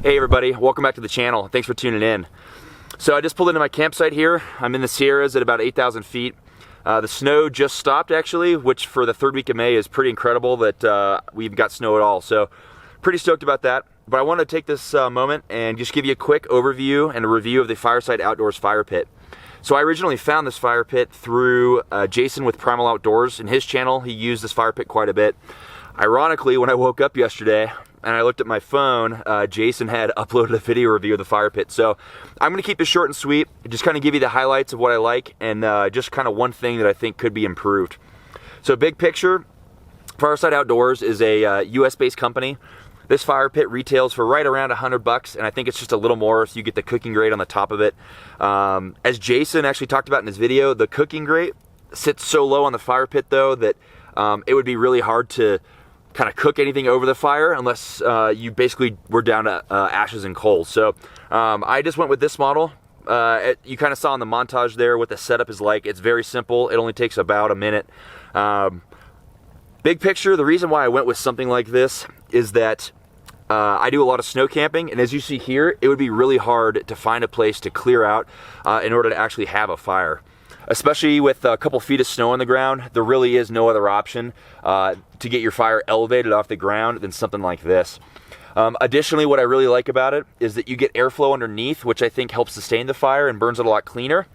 Hey everybody, welcome back to the channel. Thanks for tuning in. So I just pulled into my campsite here. I'm in the Sierras at about 8,000 feet. The snow just stopped actually, which for the third week of May is pretty incredible that we've got snow at all. So pretty stoked about that. But I want to take this moment and just give you a quick overview and a review of the Fireside Outdoors Firepit. So I originally found this fire pit through Jason with Primal Outdoors. In his channel, he used this fire pit quite a bit. Ironically, when I woke up yesterday and I looked at my phone, Jason had uploaded a video review of the fire pit. So I'm gonna keep this short and sweet, just kind of give you the highlights of what I like and just kind of one thing that I think could be improved. So big picture, Fireside Outdoors is a US-based company. This fire pit retails for right around $100, and I think it's just a little more if you get the cooking grate on the top of it. As Jason actually talked about in his video, the cooking grate sits so low on the fire pit though that it would be really hard to kind of cook anything over the fire unless you basically were down to ashes and coals. So I just went with this model. You kind of saw in the montage there what the setup is like. It's very simple. It only takes about a minute. Big picture, the reason why I went with something like this is that I do a lot of snow camping, and as you see here, it would be really hard to find a place to clear out in order to actually have a fire. Especially with a couple feet of snow on the ground, there really is no other option to get your fire elevated off the ground than something like this. Additionally, what I really like about it is that you get airflow underneath, which I think helps sustain the fire and burns it a lot cleaner.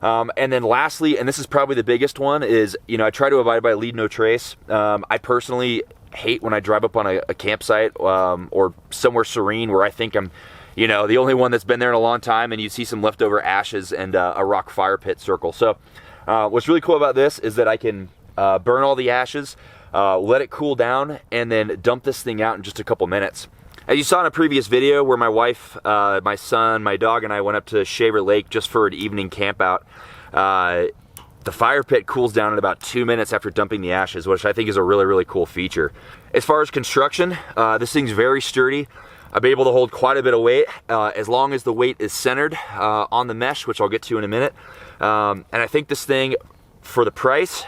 And then lastly, and this is probably the biggest one, is, you know, I try to abide by leave no trace. I personally hate when I drive up on a campsite or somewhere serene where I think I'm, you know, the only one that's been there in a long time, and you see some leftover ashes and a rock fire pit circle. So what's really cool about this is that I can burn all the ashes, let it cool down, and then dump this thing out in just a couple minutes. As you saw in a previous video where my wife, my son, my dog, and I went up to Shaver Lake just for an evening camp out, the fire pit cools down in about 2 minutes after dumping the ashes, which I think is a really, really cool feature. As far as construction, this thing's very sturdy. I'll be able to hold quite a bit of weight as long as the weight is centered on the mesh, which I'll get to in a minute. And I think this thing, for the price,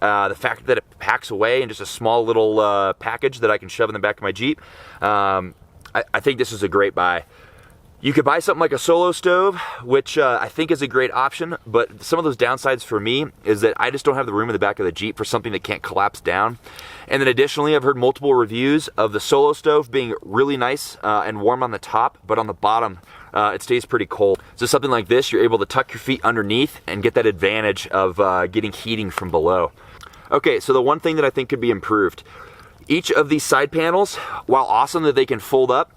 the fact that it packs away in just a small little package that I can shove in the back of my Jeep, I think this is a great buy. You could buy something like a solo stove, which I think is a great option, but some of those downsides for me is that I just don't have the room in the back of the Jeep for something that can't collapse down. And then additionally, I've heard multiple reviews of the solo stove being really nice and warm on the top, but on the bottom, it stays pretty cold. So something like this, you're able to tuck your feet underneath and get that advantage of getting heating from below. Okay, so the one thing that I think could be improved, each of these side panels, while awesome that they can fold up,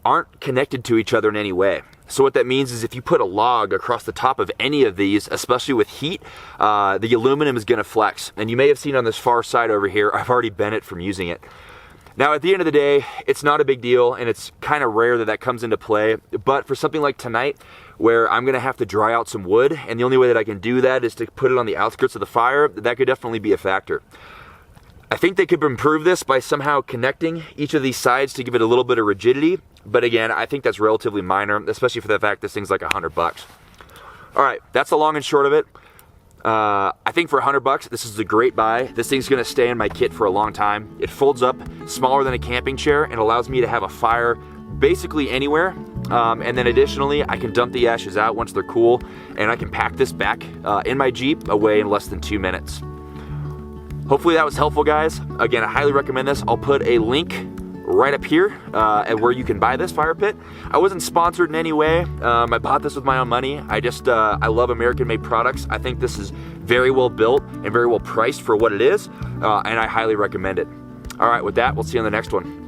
aren't connected to each other in any way. So what that means is if you put a log across the top of any of these, especially with heat, the aluminum is gonna flex. And you may have seen on this far side over here, I've already bent it from using it. Now at the end of the day, it's not a big deal, and it's kind of rare that that comes into play, but for something like tonight, where I'm gonna have to dry out some wood, and the only way that I can do that is to put it on the outskirts of the fire, that could definitely be a factor. I think they could improve this by somehow connecting each of these sides to give it a little bit of rigidity. But again, I think that's relatively minor, especially for the fact this thing's like $100. All right, that's the long and short of it. I think for $100, this is a great buy. This thing's gonna stay in my kit for a long time. It folds up smaller than a camping chair and allows me to have a fire basically anywhere. And then additionally, I can dump the ashes out once they're cool, and I can pack this back in my Jeep away in less than 2 minutes. Hopefully that was helpful, guys. Again, I highly recommend this. I'll put a link right up here at where you can buy this fire pit. I wasn't sponsored in any way. I bought this with my own money. I love American-made products. I think this is very well built and very well priced for what it is, and I highly recommend it. All right, with that, we'll see you on the next one.